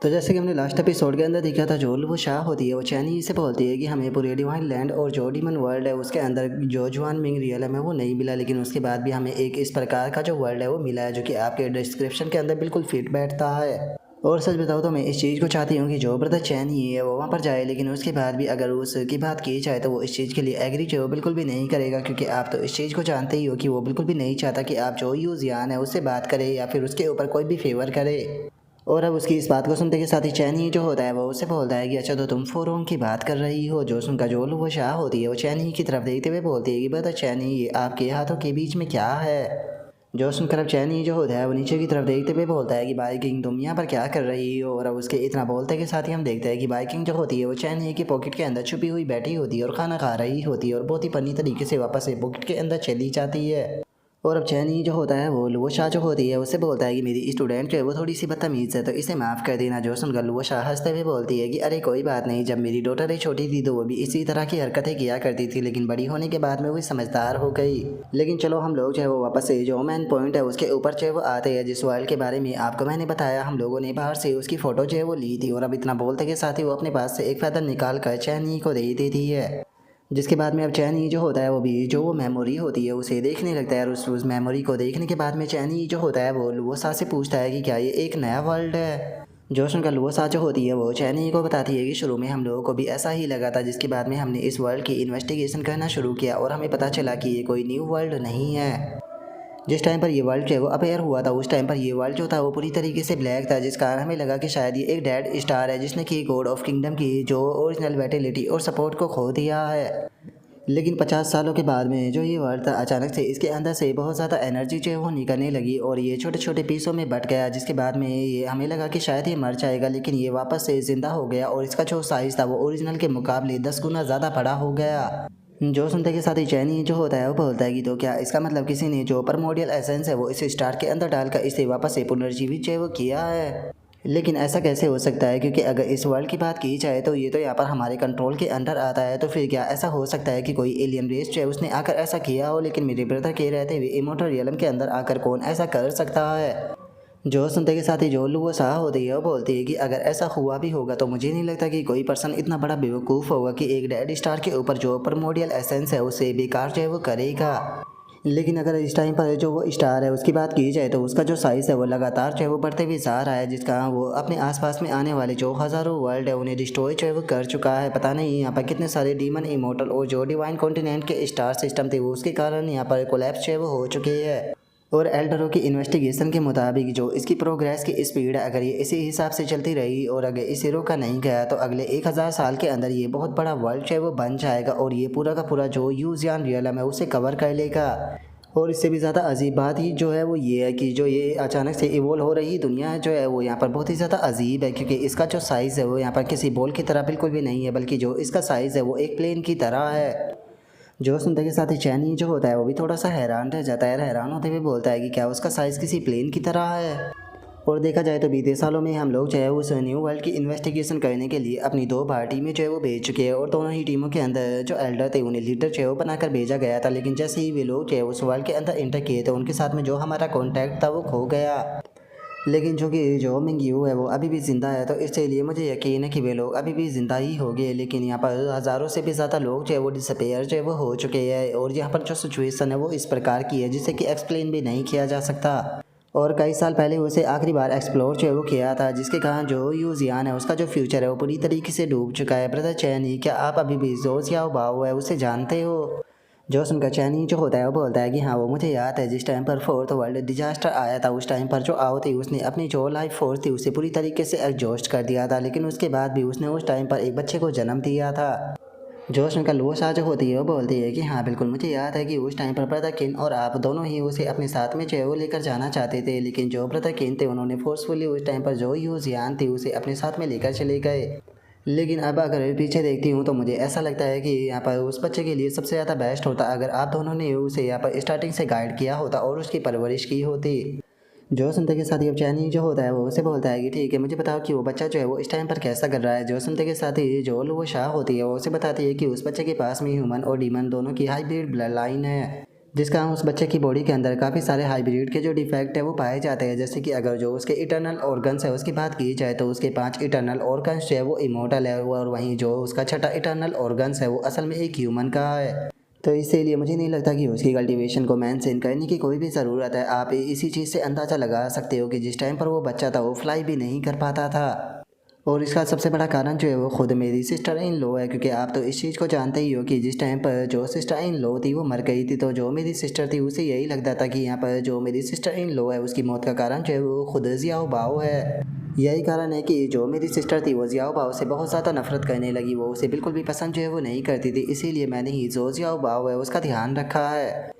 तो जैसे कि हमने लास्ट एपिसोड के अंदर देखा था, जो वो शाह होती है वो चैनी से बोलती है कि हमें पूरे डिवाइन लैंड और जो डीमन वर्ल्ड है उसके अंदर जो जुआन मिंग रियल है वो नहीं मिला, लेकिन उसके बाद भी हमें एक इस प्रकार का जो वर्ल्ड है वो मिला है जो कि आपके डिस्क्रिप्शन के अंदर बिल्कुल फिट बैठता है। और सच बताओ तो मैं इस चीज़ को चाहती हूँ कि जो ब्रदर चैनी है वो वहाँ पर जाए, लेकिन उसके बाद भी अगर उसकी बात की जाए तो वो इस चीज़ के लिए एग्री जो बिल्कुल भी नहीं करेगा, क्योंकि आप तो इस चीज़ को जानते ही हो कि वो बिल्कुल भी नहीं चाहता कि आप जो यूजियान है उससे बात करें या फिर उसके ऊपर कोई भी फेवर करे। और अब उसकी इस बात को सुनते के साथ ही चैनी जो होता है वो उससे बोलता है कि अच्छा तो तुम फोरोंग की बात कर रही हो। जो सुनकर जो वो शाह होती है वो चैनी की तरफ देखते हुए बोलती है कि बता चैनी, ये आपके हाथों के बीच में क्या है। जो सुनकर अब चैनी जो होता है वो नीचे की तरफ देखते हुए बोलता है कि बाइकिंग तुम यहाँ पर क्या कर रही हो। और अब उसके इतना बोलते के साथ ही हम देखते हैं कि बाइकिंग जो होती है वो चैनी की पॉकेट के अंदर छुपी हुई बैठी होती है और खाना खा रही होती है और बहुत ही फनी तरीके से वापस से पॉकेट के अंदर चली जाती है। और अब चैनी जो होता है वो शाह जो होती है उससे बोलता है कि मेरी स्टूडेंट जो है वो थोड़ी सी बदतमीज़ है तो इसे माफ़ कर देना। जो सुनकर वो शाह हंसते हुए बोलती है कि अरे कोई बात नहीं, जब मेरी डॉटर छोटी थी तो वो भी इसी तरह की हरकतें किया करती थी, लेकिन बड़ी होने के बाद में वो समझदार हो गई। लेकिन चलो हम लोग जो है वो वापस से जो मेन पॉइंट है उसके ऊपर जो है वो आते हैं, जिस वर्ल्ड के बारे में आपको मैंने बताया। हम लोगों ने बाहर से उसकी फ़ोटो जो है वो ली थी और अब इतना बोलते के साथ ही वो अपने पास से एक फैदर निकाल कर चैनी को दे देती है। जिसके बाद में अब चैनी जो होता है वो भी जो वो मेमोरी होती है उसे देखने लगता है और उस मेमोरी को देखने के बाद में चैनी जो होता है वो लुओसा से पूछता है कि क्या ये एक नया वर्ल्ड है। जो सुनकर लुओसा जो होती है वो चैनी को बताती है कि शुरू में हम लोगों को भी ऐसा ही लगा था, जिसके बाद में हमने इस वर्ल्ड की इन्वेस्टिगेशन करना शुरू किया और हमें पता चला कि ये कोई न्यू वर्ल्ड नहीं है। जिस टाइम पर ये वर्ल्ड जो है वो अपेयर हुआ था उस टाइम पर ये वर्ल्ड जो था वो पूरी तरीके से ब्लैक था, जिस कारण हमें लगा कि शायद ये एक डेड स्टार है जिसने कि गॉड ऑफ किंगडम की जो ओरिजिनल वाइटैलिटी और सपोर्ट को खो दिया है। लेकिन 50 सालों के बाद में जो ये वर्ल्ड था अचानक से इसके अंदर से बहुत ज़्यादा एनर्जी जो है वो निकलने लगी और ये छोटे छोटे पीसों में बट गया, जिसके बाद में ये हमें लगा कि शायद ये मर जाएगा, लेकिन ये वापस से ज़िंदा हो गया और इसका जो साइज़ था वो ओरिजिनल के मुकाबले 10 गुना ज़्यादा बड़ा हो गया। जो सुनते के साथ ही चैनी जो होता है वो बोलता है कि तो क्या इसका मतलब किसी ने जो परमोडियल एसेंस है वो इस स्टार के अंदर डालकर इसे वापस से पुनर्जीवित जो है वो किया है। लेकिन ऐसा कैसे हो सकता है, क्योंकि अगर इस वर्ल्ड की बात की जाए तो ये तो यहाँ पर हमारे कंट्रोल के अंडर आता है, तो फिर क्या ऐसा हो सकता है कि कोई एलियन रेस जो है उसने आकर ऐसा किया हो। लेकिन मेरे ब्रदर के रहते हुए इमोर्टल रियलम के अंदर आकर कौन ऐसा कर सकता है। जो सुनते के साथ ही जो वो साह होती है वो बोलती है कि अगर ऐसा हुआ भी होगा तो मुझे नहीं लगता कि कोई पर्सन इतना बड़ा बेवकूफ़ होगा कि एक डेड स्टार के ऊपर जो परमोडियल एसेंस है उसे बेकार जो है वो करेगा। लेकिन अगर इस टाइम पर जो वो स्टार है उसकी बात की जाए तो उसका जो साइज़ है वो लगातार जो है वो बढ़ते हुए जा रहा है, जिसका वो अपने आसपास में आने वाले जो हज़ारों वर्ल्ड है उन्हें डिस्ट्रॉय जो है वो कर चुका है। पता नहीं यहाँ पर कितने सारे डीमन इमोर्टल और जो डिवाइन कॉन्टिनेंट के स्टार सिस्टम थे वो उसके कारण यहाँ पर कोलैप्स जो है वो हो चुके हैं। और एल्डरों की इन्वेस्टिगेशन के मुताबिक जो इसकी प्रोग्रेस की स्पीड है अगर ये इसी हिसाब से चलती रही और अगर इसे रोका नहीं गया तो अगले 1000 साल के अंदर ये बहुत बड़ा वर्ल्ड जो है वो बन जाएगा और ये पूरा का पूरा जो यूजियान रियलम है उसे कवर कर लेगा। और इससे भी ज़्यादा अजीब बात ही जो है वो ये है कि जो ये अचानक से इवोल्व हो रही दुनिया जो है वो यहाँ पर बहुत ही ज़्यादा अजीब है, क्योंकि इसका जो साइज़ है वो यहाँ पर किसी बॉल की तरह बिल्कुल भी नहीं है, बल्कि जो इसका साइज़ है वो एक प्लेन की तरह है। जो सुनते के साथ ही चैनी जो होता है वो भी थोड़ा सा हैरान रह जाता है, हैरान होते हुए बोलता है कि क्या उसका साइज़ किसी प्लेन की तरह है। और देखा जाए तो बीते सालों में हम लोग जो है उस न्यू वर्ल्ड की इन्वेस्टिगेशन करने के लिए अपनी 2 बार टीमें जो है वो भेज चुके हैं और दोनों ही टीमों के अंदर जो एल्डर थे उन्हें लीडर जो है वो बनाकर भेजा गया था, लेकिन जैसे ही वे लोग जो है उस वर्ल्ड के अंदर इंटर किए तो उनके साथ में जो हमारा कॉन्टैक्ट था वो खो गया। लेकिन चूँकि जो मिंग है वो अभी भी ज़िंदा है तो इसलिए मुझे यकीन है कि वे लोग अभी भी ज़िंदा ही होंगे, लेकिन यहाँ पर हज़ारों से भी ज़्यादा लोग जो है वो डिसअपेयर जो है वो हो चुके हैं और यहाँ पर जो सिचुएशन है वो इस प्रकार की है जिसे कि एक्सप्लेन भी नहीं किया जा सकता। और कई साल पहले उसे आखिरी बार एक्सप्लोर जो है वो किया था, जिसके कारण जो यूजियान है उसका जो फ्यूचर है वो पूरी तरीके से डूब चुका है। ब्रदर चैनी, क्या आप अभी भी जोस या बाओ है उसे जानते हो। जो सुनकर चैनी जो होता है वो बोलता है कि हाँ वो मुझे याद है, जिस टाइम पर फोर्थ वर्ल्ड डिजास्टर आया था उस टाइम पर जो आओ थी उसने अपनी जो लाइफ फोर्स थी उसे पूरी तरीके से एग्जॉस्ट कर दिया था, लेकिन उसके बाद भी उसने उस टाइम पर एक बच्चे को जन्म दिया था। जो सुनकर लुओसा जो होती है वो बोलती है कि हाँ बिल्कुल मुझे याद है कि उस टाइम पर ब्रदर किन और आप दोनों ही उसे अपने साथ में जो है वो लेकर जाना चाहते थे, लेकिन जो ब्रदर किन थे उन्होंने फोर्सफुली उस टाइम पर जो यूजियान थी उसे अपने साथ में लेकर चले गए। लेकिन अब अगर पीछे देखती हूँ तो मुझे ऐसा लगता है कि यहाँ पर उस बच्चे के लिए सबसे ज़्यादा बेस्ट होता अगर आप दोनों ने उसे यहाँ पर स्टार्टिंग से गाइड किया होता और उसकी परवरिश की होती। जो सुनते के साथ ही अब चैनी जो होता है वो उसे बोलता है कि ठीक है मुझे बताओ कि वो बच्चा जो है वो इस टाइम पर कैसा कर रहा है। जो सुनते के साथ ही जो वो शाह होती है वो उसे बताती है कि उस बच्चे के पास में ह्यूमन और डीमन दोनों की हाइब्रिड ब्लड लाइन है। जिसका उस बच्चे की बॉडी के अंदर काफ़ी सारे हाइब्रिड के जो डिफेक्ट है वो पाए जाते हैं। जैसे कि अगर जो उसके इंटरनल ऑर्गन्स है उसकी बात की जाए तो उसके 5 इंटरनल ऑर्गन्स जो है वो इमोर्टल है, और वहीं जो उसका छठा इंटरनल ऑर्गन्स है वो असल में एक ह्यूमन का है। तो इसीलिए मुझे नहीं लगता कि उसकी कल्टीवेशन को मेंशन करने की कोई भी ज़रूरत है। आप इसी चीज़ से अंदाज़ा लगा सकते हो कि जिस टाइम पर वो बच्चा था वो फ्लाई भी नहीं कर पाता था। और इसका सबसे बड़ा कारण जो है वो खुद मेरी सिस्टर इन लॉ है, क्योंकि आप तो इस चीज़ को जानते ही हो कि जिस टाइम पर जो सिस्टर इन लॉ थी वो मर गई थी, तो जो मेरी सिस्टर थी उसे यही लगता था कि यहाँ पर जो मेरी सिस्टर इन लॉ है उसकी मौत का कारण जो है वो खुद जियाओ बाओ है। यही कारण है कि जो मेरी सिस्टर थी वो जियाओ बाओ से बहुत ज़्यादा नफरत करने लगी। वो उसे बिल्कुल भी पसंद जो है वो नहीं करती थी, इसीलिए मैंने ही जो जियाओ बाओ है उसका ध्यान रखा है।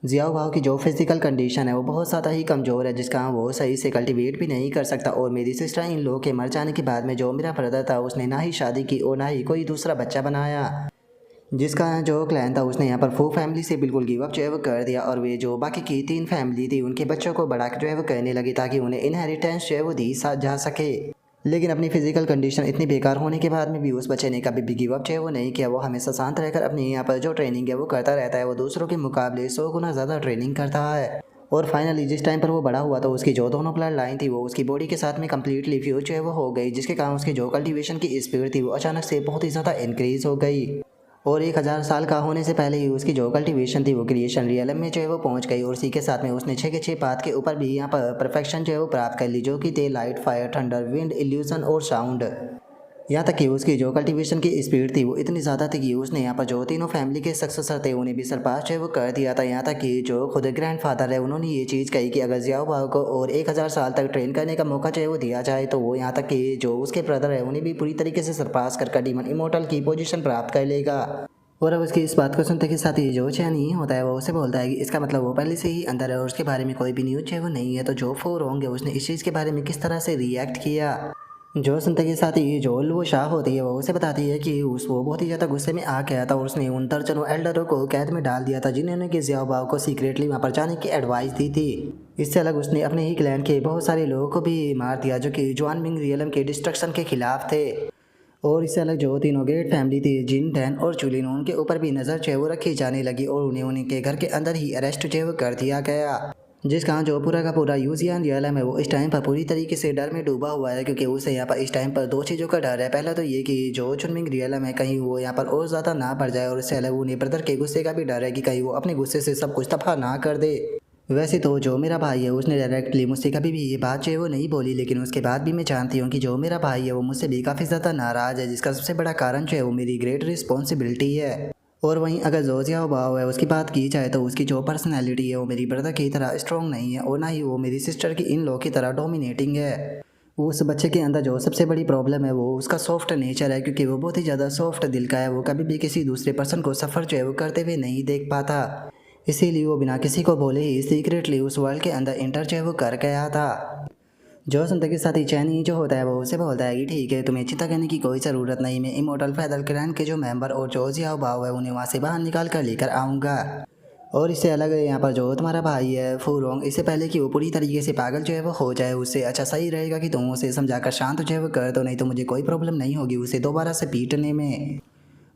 जियाओ भाव की जो फिजिकल कंडीशन है वो बहुत ज़्यादा ही कमज़ोर है, जिसका वो सही से कल्टीवेट भी नहीं कर सकता। और मेरी सिस्टर इन लोगों के मर जाने के बाद में जो मेरा ब्रदर था उसने ना ही शादी की और ना ही कोई दूसरा बच्चा बनाया। जिसका जो क्लैन था उसने यहाँ पर फू फैमिली से बिल्कुल गिव अप जो है वो कर दिया, और वे जो बाकी की 3 फैमिली थी उनके बच्चों को बढ़ा जो है वो करने लगी ताकि उन्हें इनहेरिटेंस जो है वो दी जा सके। लेकिन अपनी फिजिकल कंडीशन इतनी बेकार होने के बाद में भी उस बच्चे ने कभी भी गिव अप जो है वो नहीं किया। वो हमेशा शांत रहकर अपनी यहाँ पर जो ट्रेनिंग है वो करता रहता है। वो दूसरों के मुकाबले 100 गुना ज़्यादा ट्रेनिंग करता है। और फाइनली जिस टाइम पर वो बड़ा हुआ तो उसकी जो दोनों ब्लड लाइन थी वो उसकी बॉडी के साथ में कम्प्लीटली फ्यूज जो है वो हो गई, जिसके कारण उसकी जो कल्टीवेशन की स्पीड थी वो अचानक से बहुत ही ज़्यादा इंक्रीज हो गई। और 1000 साल का होने से पहले ही उसकी जो कल्टीवेशन थी वो क्रिएशन रियलम में जो है वो पहुंच गई। और इसी के साथ में उसने 6 के 6 पाथ के ऊपर भी यहाँ पर परफेक्शन जो है वो प्राप्त कर ली, जो कि थे light, fire, thunder, wind, illusion और साउंड। यहाँ तक कि उसकी जो कल्टीवेशन की स्पीड थी वो इतनी ज़्यादा थी कि उसने यहाँ पर जो तीनों फैमिली के सक्सेसर थे उन्हें भी सरपास जो है वो कर दिया था। यहाँ तक कि जो खुद ग्रैंडफादर है उन्होंने ये चीज़ कही कि अगर जियाओ बाओ को और 1000 साल तक ट्रेन करने का मौका जो है वो दिया जाए तो वो यहाँ तक कि जो उसके ब्रदर है उन्हें भी पूरी तरीके से सरपास कर डीमन इमोर्टल की पोजीशन प्राप्त कर लेगा। और अब उसकी इस बात को सुनते के साथ ही जो चैन ही होता है वो उसे बोलता है कि इसका मतलब वो पहले से ही अंदर है और उसके बारे में कोई भी न्यूज़ है वो नहीं है। तो जो फोर होंगे उसने इस चीज़ के बारे में किस तरह से रिएक्ट किया। जो सुनते के साथ ही जो वो शाह होती है वो उसे बताती है कि वो बहुत ही ज़्यादा गुस्से में आ गया था और उसने उन दर्जनों एल्डरों को कैद में डाल दिया था जिन्होंने कि जियाओ बाओ को सीक्रेटली वहाँ पर जाने की एडवाइस दी थी। इससे अलग उसने अपने ही क्लैन के बहुत सारे लोगों को भी मार दिया जो कि जुआन मिंग रियलम के डिस्ट्रक्शन के खिलाफ थे। और इससे अलग जो तीनों ग्रेट फैमिली थी जिन, डैन और चुलिन, उनके ऊपर भी नज़र जो है वो रखी जाने लगी और उन्हें उनके घर के अंदर ही अरेस्ट जो है वो कर दिया गया। जिसका जो पूरा का पूरा यूजियान रियलम है वो इस टाइम पर पूरी तरीके से डर में डूबा हुआ है, क्योंकि उसे यहाँ पर इस टाइम पर 2 चीज़ों का डर है। पहला तो ये कि जो चुनमिंग रियलम है कहीं वो यहाँ पर और ज़्यादा ना बढ़ जाए, और इससे अलग उन्हें ब्रदर के गुस्से का भी डर है कि कहीं वो अपने गुस्से से सब कुछ तबाह ना कर दे। वैसे तो जो मेरा भाई है उसने डायरेक्टली मुझसे कभी भी ये बात जो है वो नहीं बोली, लेकिन उसके बाद भी मैं जानती हूँ कि जो मेरा भाई है वो मुझसे भी काफ़ी ज़्यादा नाराज़ है, जिसका सबसे बड़ा कारण जो है वो मेरी ग्रेट रिस्पॉन्सिबिलिटी है। और वहीं अगर जो जियाओ बाओ है उसकी बात की जाए तो उसकी जो पर्सनैलिटी है वो मेरी ब्रदर की तरह स्ट्रॉन्ग नहीं है, और ना ही वो मेरी सिस्टर की इन लॉ की तरह डोमिनेटिंग है। उस बच्चे के अंदर जो सबसे बड़ी प्रॉब्लम है वो उसका सॉफ्ट नेचर है, क्योंकि वो बहुत ही ज़्यादा सॉफ्ट दिल का है। वो कभी भी किसी दूसरे पर्सन को सफ़र जो है वो करते हुए नहीं देख पाता, इसीलिए वो बिना किसी को बोले ही सीक्रेटली उस वर्ल्ड के अंदर इंटर जो है वो कर गया था। जो सुनते के साथ ही चैनी जो होता है वो उसे बोलता है कि ठीक है, तुम्हें चिंता करने की कोई ज़रूरत नहीं, मैं इमोर्टल फैदल क्लैन के जो मेंबर और जो जियाओ बाओ है उन्हें वहाँ से बाहर निकाल कर लेकर आऊँगा। और इससे अलग यहाँ पर जो तुम्हारा भाई है फूरोंग, इससे पहले कि वो पूरी तरीके से पागल जो है वो हो जाए उससे अच्छा सही रहेगा कि तुम उसे समझाकर शांत जो है वो कर दो, नहीं तो मुझे कोई प्रॉब्लम नहीं होगी उसे दोबारा से पीटने में।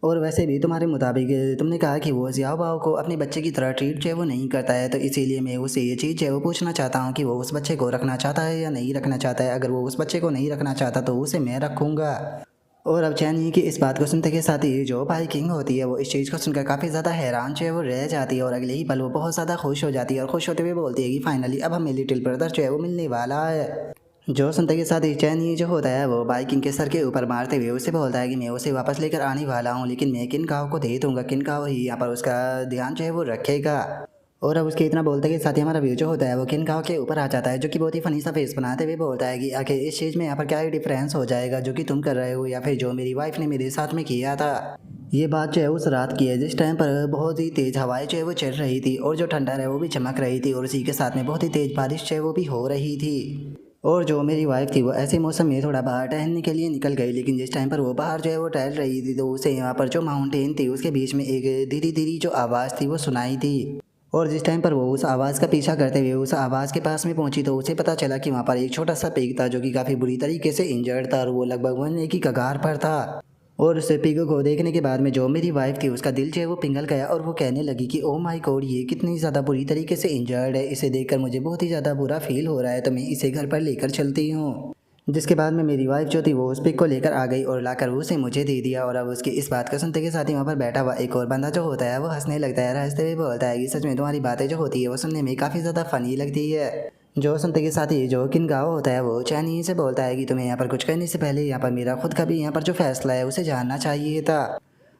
और वैसे भी तुम्हारे मुताबिक तुमने कहा कि वो जियाओ बाओ को अपने बच्चे की तरह ट्रीट जो है वो नहीं करता है, तो इसीलिए मैं उससे ये चीज़ जो है वो पूछना चाहता हूँ कि वो उस बच्चे को रखना चाहता है या नहीं रखना चाहता है। अगर वो उस बच्चे को नहीं रखना चाहता तो उसे मैं रखूँगा। और अब चैनी की इस बात को सुनते के साथ ही जो भाई किंग होती है वो इस चीज़ को सुनकर काफ़ी ज़्यादा हैरान जो है वो रह जाती है, और अगले ही पल वो बहुत ज़्यादा खुश हो जाती है और खुश होते हुए बोलती है कि फाइनली अब हमें लिटिल ब्रदर जो है वो मिलने वाला है। जो सुनते के साथ ही चैनी जो होता है वो बाइकिंग के सर के ऊपर मारते हुए उसे बोलता है कि मैं उसे वापस लेकर आने वाला हूँ, लेकिन मैं किन काव को दे दूँगा, किन काव ही यहाँ पर उसका ध्यान जो है वो रखेगा। और अब उसके इतना बोलते के साथ ही हमारा व्यू जो होता है वो किन काव के ऊपर आ जाता है, जो कि बहुत ही फनी सा फेस बनाते हुए बोलता है कि आखिर इस चीज़ में यहाँ पर क्या ही डिफरेंस हो जाएगा जो कि तुम कर रहे हो या फिर जो मेरी वाइफ ने मेरे साथ में किया था। ये बात जो है उस रात की है जिस टाइम पर बहुत ही तेज़ हवाएं जो है वो चल रही थी और जो ठंडा है वो भी चमक रही थी, और इसी के साथ में बहुत ही तेज़ बारिश जो है वो भी हो रही थी। और जो मेरी वाइफ थी वो ऐसे मौसम में थोड़ा बाहर टहलने के लिए निकल गई, लेकिन जिस टाइम पर वो बाहर जो है वो टहल रही थी तो उसे यहाँ पर जो माउंटेन थी उसके बीच में एक धीरे धीरे जो आवाज़ थी वो सुनाई थी। और जिस टाइम पर वो उस आवाज़ का पीछा करते हुए उस आवाज़ के पास में पहुंची तो उसे पता चला कि वहाँ पर एक छोटा सा पिग था जो कि काफ़ी बुरी तरीके से इंजर्ड था और वो लगभग मरने की कगार पर था। और उस पिग को देखने के बाद में जो मेरी वाइफ थी उसका दिल जो है वो पिघल गया और वो कहने लगी कि ओ माय गॉड, ये कितनी ज़्यादा बुरी तरीके से इंजर्ड है, इसे देखकर मुझे बहुत ही ज़्यादा बुरा फील हो रहा है, तो मैं इसे घर पर लेकर चलती हूँ। जिसके बाद में मेरी वाइफ जो थी वो उस पिग को लेकर आ गई और लाकर उसे मुझे दे दिया। और अब उसकी इस बात को सुनते के साथ ही वहाँ पर बैठा हुआ एक और बंदा जो होता है वो हंसने लगता है, हंसते हुए बोलता है कि सच में तुम्हारी बातें जो होती है वो सुनने में काफ़ी ज़्यादा फ़नी लगती है। जो सुनते के साथ ही जो किन गाँव होता है वो चैनी से बोलता है कि तुम्हें यहाँ पर कुछ करने से पहले यहाँ पर मेरा खुद का भी यहाँ पर जो फैसला है उसे जानना चाहिए था।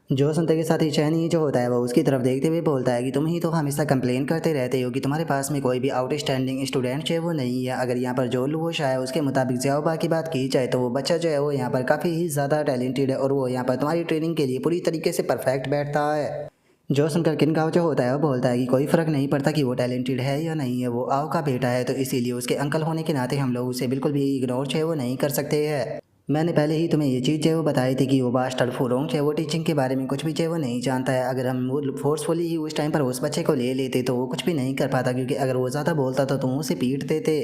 जो सुनते के साथ ही चैनी जो होता है वो उसकी तरफ देखते हुए बोलता है कि तुम ही तो हमेशा कंप्लेन करते रहते हो कि तुम्हारे पास में कोई भी आउटस्टैंडिंग स्टूडेंट जो है वो नहीं है। अगर यहाँ पर जो लुओश है उसके मुताबिक ज़ियाओबा की बात की जाए तो वो बच्चा जो है वो यहाँ पर काफ़ी ही ज़्यादा टैलेंटेड है और वो यहाँ पर तुम्हारी ट्रेनिंग के लिए पूरी तरीके से परफेक्ट बैठता है। जो सुनकर किनगाव जो होता है वो बोलता है कि कोई फ़र्क नहीं पड़ता कि वो टैलेंटेड है या नहीं है, वो आओ का बेटा है, तो इसीलिए उसके अंकल होने के नाते हम लोग उसे बिल्कुल भी इग्नोर जो है वो नहीं कर सकते हैं। मैंने पहले ही तुम्हें ये चीज़ जो है वो बताई थी कि वो बास्टर्ड फुरोंग जो है वो टीचिंग के बारे में कुछ भी जो है वो नहीं जानता है। अगर हम वो फोर्सफुली ही उस टाइम पर उस बच्चे को ले लेते तो वो कुछ भी नहीं कर पाता, क्योंकि अगर वो ज़्यादा बोलता तो तुम उसे पीटते थे।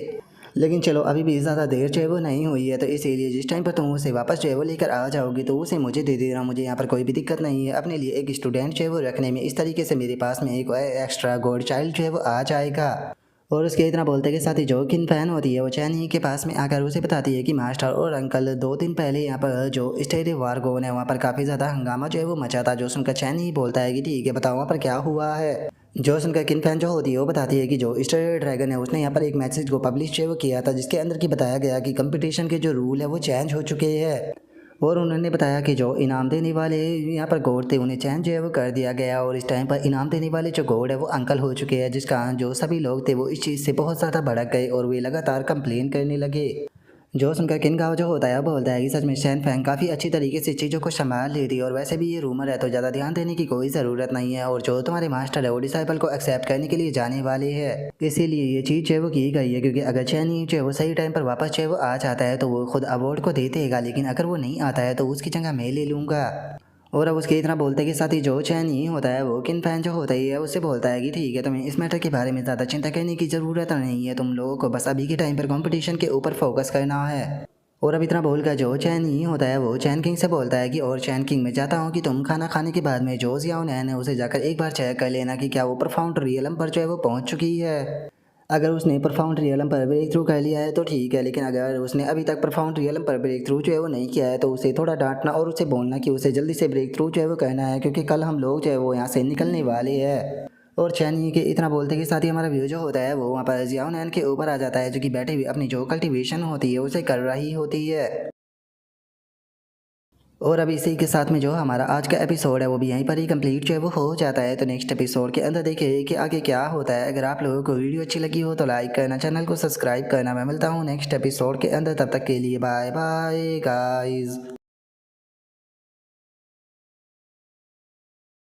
लेकिन चलो अभी भी ज़्यादा देर जो है वो नहीं हुई है, तो इसीलिए जिस टाइम पर तुम उसे वापस जो है वो लेकर आ जाओगी तो उसे मुझे दे देना, मुझे यहाँ पर कोई भी दिक्कत नहीं है। अपने लिए एक स्टूडेंट जो है वो रखने में इस तरीके से मेरे पास में एक एक्स्ट्रा गॉड चाइल्ड जो है वो आ जाएगा। और उसके इतना बोलते के साथ ही जो किन फैन होती है वो चैनी के पास में आकर उसे बताती है कि मास्टर और अंकल 2 दिन पहले यहाँ पर जो स्टेडियम वारगोन है वहाँ पर काफ़ी ज़्यादा हंगामा जो है वो मचा था। जो सुनकर चैनी ही बोलता है कि ठीक है बताओ वहाँ पर क्या हुआ है। जो सुनकर किन फैन जो होती है वो बताती है कि जो स्टर ड्रैगन है उसने यहाँ पर एक मैसेज को पब्लिश जो है वो किया था, जिसके अंदर की बताया गया कि कंपटीशन के जो रूल है वो चेंज हो चुके हैं। और उन्होंने बताया कि जो इनाम देने वाले यहाँ पर गॉड थे उन्हें चेंज जो है वो कर दिया गया, और इस टाइम पर इनाम देने वाले जो गॉड है वो अंकल हो चुके हैं, जिस कारण जो सभी लोग थे वो इस चीज़ से बहुत ज़्यादा भड़क गए और वे लगातार कंप्लेन करने लगे। जो सुनकर किनगाव जो होता है वो बोलता है कि सच में शैन फैंग काफ़ी अच्छी तरीके से चीज़ों को संभाल लेती है, और वैसे भी ये रूमर है तो ज़्यादा ध्यान देने की कोई ज़रूरत नहीं है। और जो तुम्हारे मास्टर है वो डिसाइपल को एक्सेप्ट करने के लिए जाने वाले हैं, इसीलिए ये चीज़ जो है वो की गई है। क्योंकि अगर चैन जो है वो सही टाइम पर वापस जो है वो आ जाता है तो वो खुद अवार्ड को दे देगा, लेकिन अगर वो नहीं आता है तो उसकी जगह मैं ले लूँगा। और अब उसके इतना बोलते के साथ ही जो चैन ही होता है वो किन फैन जो होता ही है उससे बोलता है कि ठीक है तुम्हें इस मैटर के बारे में ज़्यादा चिंता करने की ज़रूरत नहीं है, तुम लोगों को बस अभी के टाइम पर कंपटीशन के ऊपर फोकस करना है। और अब इतना बोलकर जो चैन ही होता है वो चैन किंग से बोलता है कि और चैन किंग मैं चाहता हूँ कि तुम खाना खाने के बाद में जो जियाओ नैन है उसे जाकर एक बार चेक कर लेना कि क्या वो परफाउंड रियलम पर जो है वो पहुँच चुकी है। अगर उसने परफाउंड रियलम पर ब्रेक थ्रू कर लिया है तो ठीक है, लेकिन अगर उसने अभी तक परफाउंड रियलम पर ब्रेक थ्रू जो है वो नहीं किया है तो उसे थोड़ा डांटना और उसे बोलना कि उसे जल्दी से ब्रेक थ्रू जो है वो करना है, क्योंकि कल हम लोग जो है वो यहाँ से निकलने वाले हैं। और चैनी के इतना बोलते के साथ ही हमारा व्यू जो होता है वो वहाँ पर जियाओ नैन के ऊपर आ जाता है, जो कि बैठे हुए अपनी जो कल्टीवेशन होती है उसे कर रही होती है। और अब इसी के साथ में जो हमारा आज का एपिसोड है वो भी यहीं पर ही कंप्लीट जो है वो हो जाता है। तो नेक्स्ट एपिसोड के अंदर देखिए कि आगे क्या होता है। अगर आप लोगों को वीडियो अच्छी लगी हो तो लाइक करना, चैनल को सब्सक्राइब करना। मैं मिलता हूँ नेक्स्ट एपिसोड के अंदर, तब तक के लिए बाय बाय गाइज।